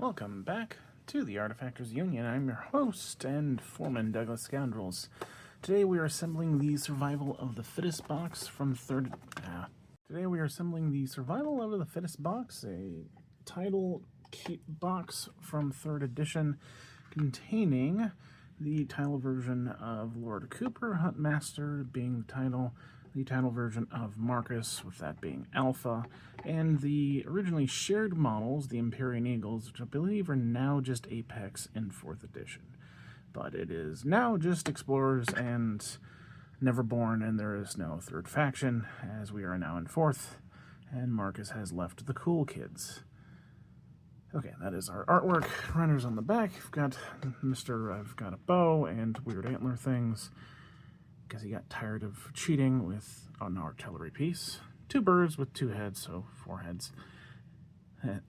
Welcome back to the Artefactors Union. I'm your host and foreman, Douglas Scoundrels. Today we are assembling the Survival of the Fittest box from Today we are assembling the Survival of the Fittest box, a title box from 3rd edition containing the title version of Lord Cooper, Huntmaster being the title version of Marcus, with that being Alpha, and the originally shared models, the Empyrean Eagles, which I believe are now just Apex in 4th edition. But it is now just Explorers and Neverborn, and there is no 3rd faction, as we are now in 4th, and Marcus has left the cool kids. Okay, that is our artwork. Runners on the back. I've got I've got a bow and weird antler things, because he got tired of cheating with an artillery piece. 2 birds with 2 heads, so 4 heads.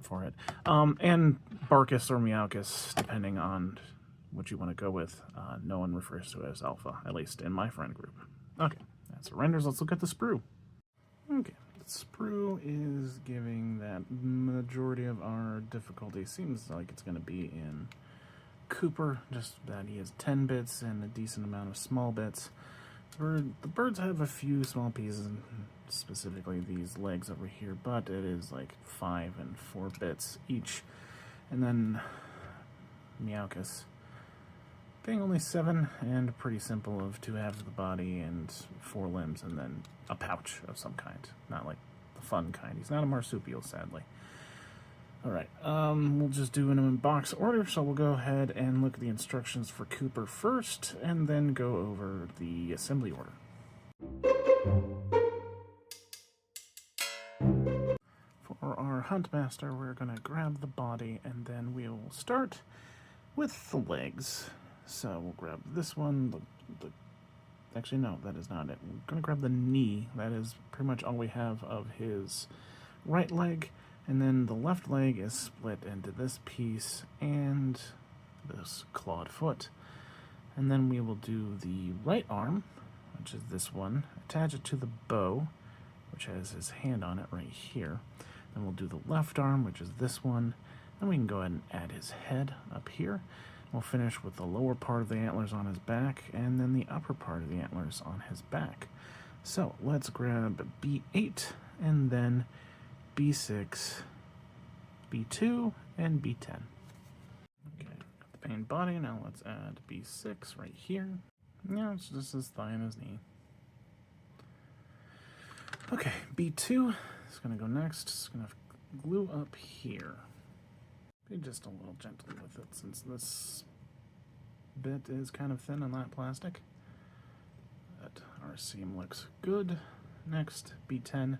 Forehead. And Barkus or Meowkus, depending on what you want to go with. No one refers to it as Alpha, at least in my friend group. Okay, that's the renders. Let's look at the sprue. Okay, the sprue is giving that majority of our difficulty. Seems like it's going to be in Cooper, just that he has 10 bits and a decent amount of small bits. The birds have a few small pieces, specifically these legs over here, but it is like 5 and 4 bits each. And then Meowkus being only 7 and pretty simple, of 2 halves of the body and 4 limbs, and then a pouch of some kind. Not like the fun kind. He's not a marsupial, sadly. Alright, we'll just do them in box order, so we'll go ahead and look at the instructions for Cooper first, and then go over the assembly order. For our Huntmaster, we're going to grab the body, and then we will start with the legs. So we'll grab this one, actually no, that is not it. We're going to grab the knee. That is pretty much all we have of his right leg. And then the left leg is split into this piece and this clawed foot. And then we will do the right arm, which is this one, attach it to the bow, which has his hand on it right here. Then we'll do the left arm, which is this one. Then we can go ahead and add his head up here. We'll finish with the lower part of the antlers on his back, and then the upper part of the antlers on his back. So let's grab B8, and then B6, B2, and B10. Okay, got the main body. Now let's add B6 right here. Yeah, it's just his thigh and his knee. Okay, B2 is going to go next. It's going to glue up here. Be just a little gentle with it, since this bit is kind of thin on that plastic. But our seam looks good. Next, B10.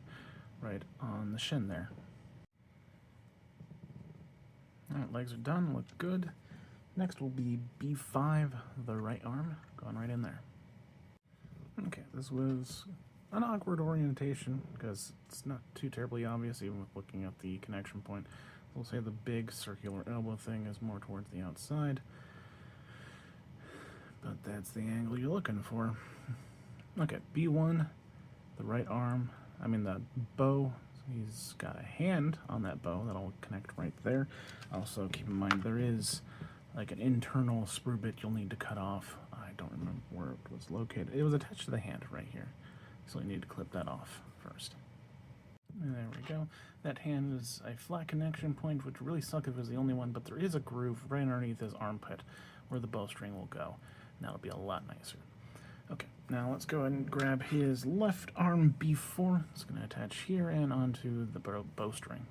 Right on the shin there. Alright, legs are done, look good. Next will be B5, the right arm, going right in there. Okay, this was an awkward orientation, because it's not too terribly obvious, even with looking at the connection point. We'll say the big circular elbow thing is more towards the outside, but that's the angle you're looking for. Okay, B1, the right arm, the bow. He's got a hand on that bow that'll connect right there. Also, keep in mind there is like an internal sprue bit you'll need to cut off. I don't remember where it was located. It was attached to the hand right here, so you need to clip that off first. And there we go. That hand is a flat connection point, which really sucks if it was the only one, but there is a groove right underneath his armpit where the bowstring will go, and that'll be a lot nicer. Okay, now let's go ahead and grab his left arm B4. It's going to attach here and onto the bowstring.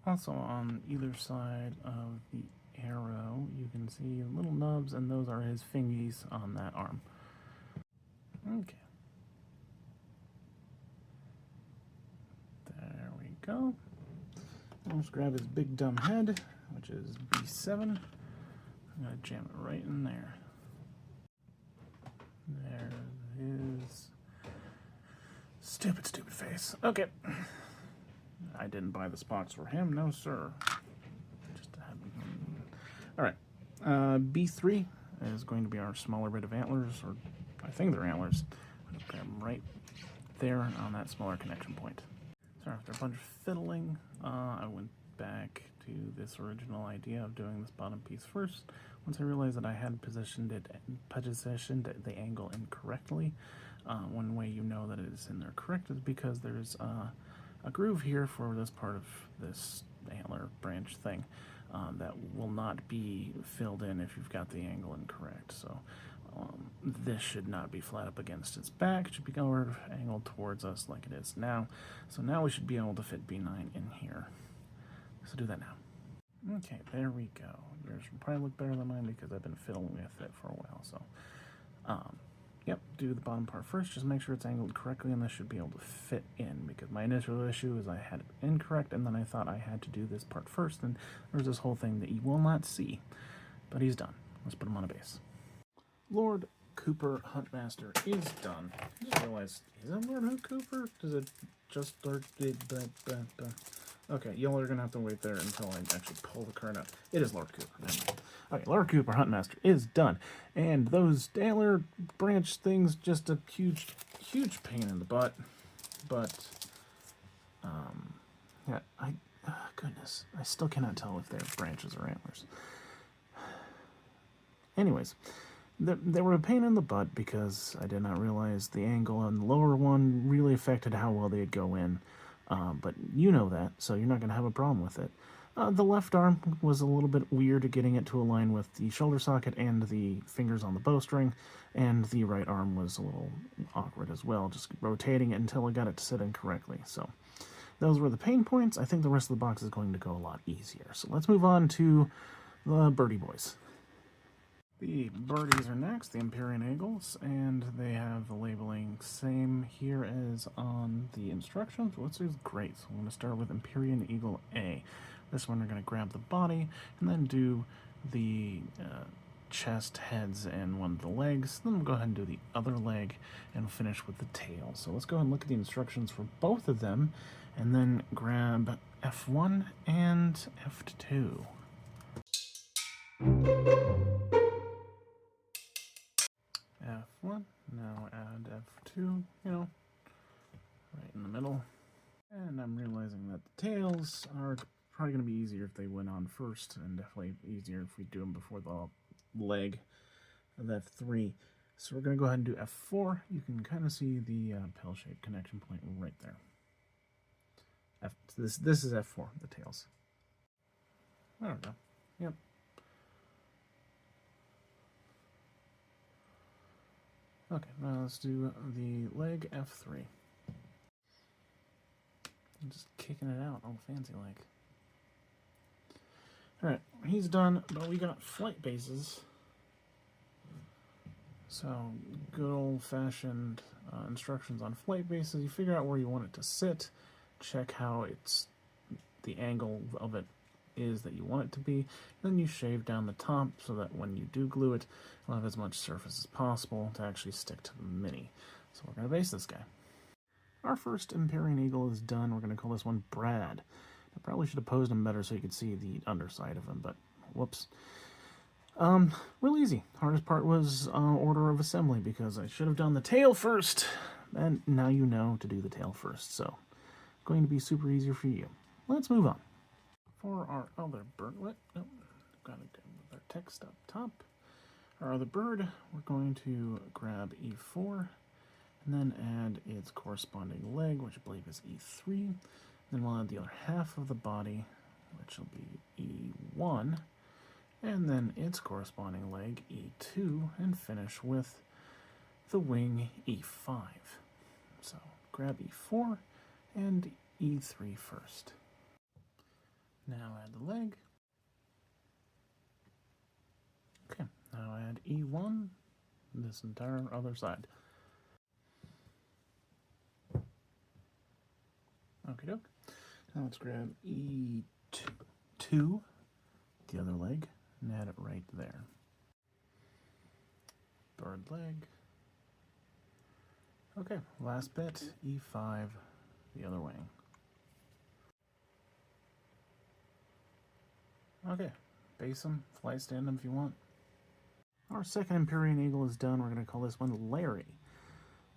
Also on either side of the arrow, you can see little nubs, and those are his fingies on that arm. Okay. There we go. Let's grab his big dumb head, which is B7. I'm going to jam it right in there. There is stupid face. Okay. I didn't buy this box for him, no sir. Just to have him. Alright. B3 is going to be our smaller bit of antlers, or I think they're antlers. I'm going to grab them right there on that smaller connection point. So after a bunch of fiddling, I went back to this original idea of doing this bottom piece first. Once I realized that I had positioned the angle incorrectly. One way you know that it is in there correct is because there's a groove here for this part of this antler branch thing that will not be filled in if you've got the angle incorrect. So this should not be flat up against its back. It should be angled towards us like it is now. So now we should be able to fit B9 in here. So do that now. Okay, there we go. Yours will probably look better than mine because I've been fiddling with it for a while. So, yep, do the bottom part first. Just make sure it's angled correctly, and this should be able to fit in, because my initial issue is I had it incorrect, and then I thought I had to do this part first, and there's this whole thing that you will not see. But he's done. Let's put him on a base. Lord Cooper Huntmaster is done. I just realized, is it Lord Cooper? Does it just Lord... Okay, y'all are going to have to wait there until I actually pull the card out. It is Lord Cooper. Never mind. Okay, Lord Cooper Huntmaster is done. And those antler branch things, just a huge, huge pain in the butt. But, yeah, goodness, I still cannot tell if they're branches or antlers. Anyways, they were a pain in the butt because I did not realize the angle on the lower one really affected how well they'd go in. But you know that, so you're not going to have a problem with it. The left arm was a little bit weird at getting it to align with the shoulder socket and the fingers on the bowstring, and the right arm was a little awkward as well, just rotating it until I got it to sit in correctly. So those were the pain points. I think the rest of the box is going to go a lot easier. So let's move on to the birdie boys. The birdies are next, the Empyrean Eagles, and they have the labeling same here as on the instructions, which is great. So I'm going to start with Empyrean Eagle A. This one we're going to grab the body and then do the chest, heads, and one of the legs. Then we'll go ahead and do the other leg and finish with the tail. So let's go ahead and look at the instructions for both of them and then grab F1 and F2. F1, now add F2, you know, right in the middle. And I'm realizing that the tails are probably going to be easier if they went on first, and definitely easier if we do them before the leg of F3. So we're going to go ahead and do F4. You can kind of see the pill-shaped connection point right there. This is F4, the tails. There we go. Yep. Okay, now let's do the leg F3. I'm just kicking it out all fancy like. Alright, he's done, but we got flight bases. So, good old-fashioned instructions on flight bases. You figure out where you want it to sit, check how the angle of it is that you want it to be, then you shave down the top so that when you do glue it, it'll have as much surface as possible to actually stick to the mini. So we're going to base this guy. Our first Empyrean Eagle is done. We're going to call this one Brad. I probably should have posed him better so you could see the underside of him, but whoops. Real easy. Hardest part was order of assembly because I should have done the tail first. And now you know to do the tail first, so going to be super easy for you. Let's move on. For our other bird, got to go with our text up top. Our other bird, we're going to grab E4 and then add its corresponding leg, which I believe is E3. Then we'll add the other half of the body, which will be E1, and then its corresponding leg, E2, and finish with the wing, E5. So grab E4 and E3 first. Now add the leg. Okay, now add E1, this entire other side. Okie doke. Now let's grab E2, the other leg, and add it right there. Bird leg. Okay, last bit, E5, the other wing. Okay, base them, flight stand them if you want. Our second Empyrean Eagle is done. We're going to call this one Larry.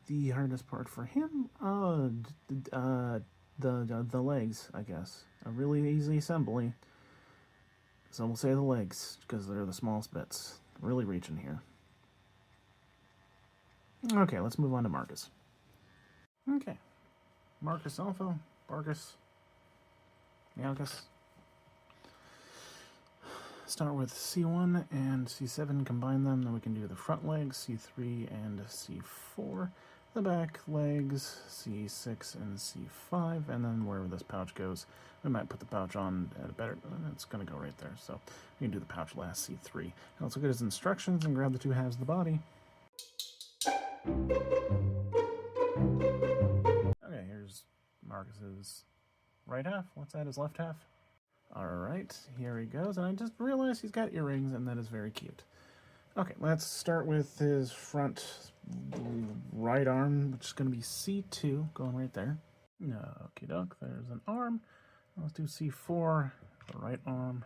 The hardest part for him, the legs, I guess. A really easy assembly. Some will say the legs, because they're the smallest bits. Really reaching here. Okay, let's move on to Marcus. Okay. Marcus Alpha, Bargus, Malgus. Start with C1 and C7, combine them, then we can do the front legs, C3 and C4. The back legs, C6 and C5, and then wherever this pouch goes, we might put the pouch on at a better, it's going to go right there, so we can do the pouch last, C3. Now let's look at his instructions and grab the 2 halves of the body. Okay, here's Marcus's right half. What's that, his left half? Alright, here he goes, and I just realized he's got earrings, and that is very cute. Okay, let's start with his front right arm, which is going to be C2, going right there. Okie doke, there's an arm. Let's do C4, the right arm.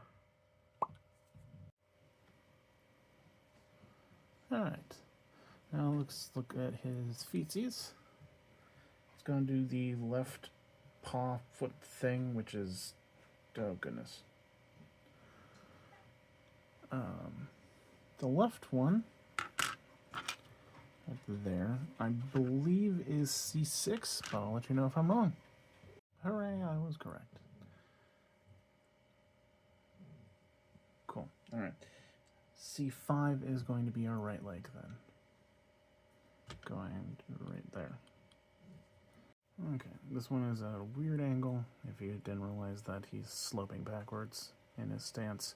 Alright, now let's look at his feetsies. He's going to do the left paw foot thing, which is, oh goodness. The left one, up there, I believe is C6, but I'll let you know if I'm wrong. Hooray, I was correct. Cool, alright. C5 is going to be our right leg then. Going to right there. Okay, this one is at a weird angle, if you didn't realize that he's sloping backwards in his stance.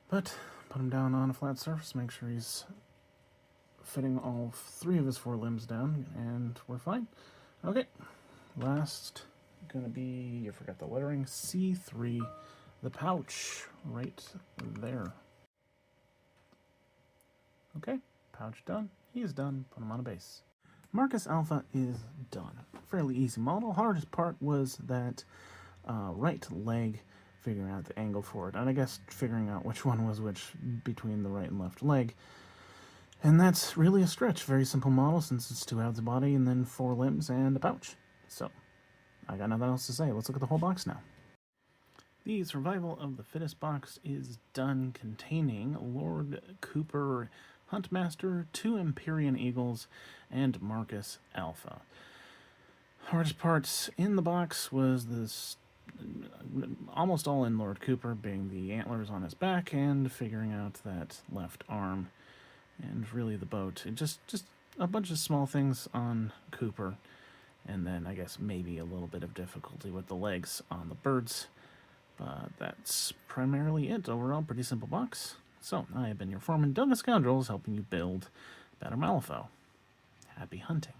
But put him down on a flat surface, make sure he's fitting all 3 of his 4 limbs down, and we're fine. Okay, last gonna be, you forgot the lettering, C3, the pouch, right there. Okay, pouch done, he's done, put him on a base. Marcus Alpha is done. Fairly easy model. Hardest part was that right leg, figuring out the angle for it, and I guess figuring out which one was which between the right and left leg. And that's really a stretch. Very simple model since it's 2 halves of body and then 4 limbs and a pouch. So, I got nothing else to say. Let's look at the whole box now. The Survival of the Fittest box is done, containing Lord Cooper Huntmaster, 2 Empyrean Eagles, and Marcus Alpha. Hardest parts in the box was this, almost all in Lord Cooper, being the antlers on his back and figuring out that left arm, and really the boat. Just a bunch of small things on Cooper, and then I guess maybe a little bit of difficulty with the legs on the birds. But that's primarily it. Overall, pretty simple box. So, I have been your foreman, Doug the Scoundrels, helping you build better Malifaux. Happy hunting.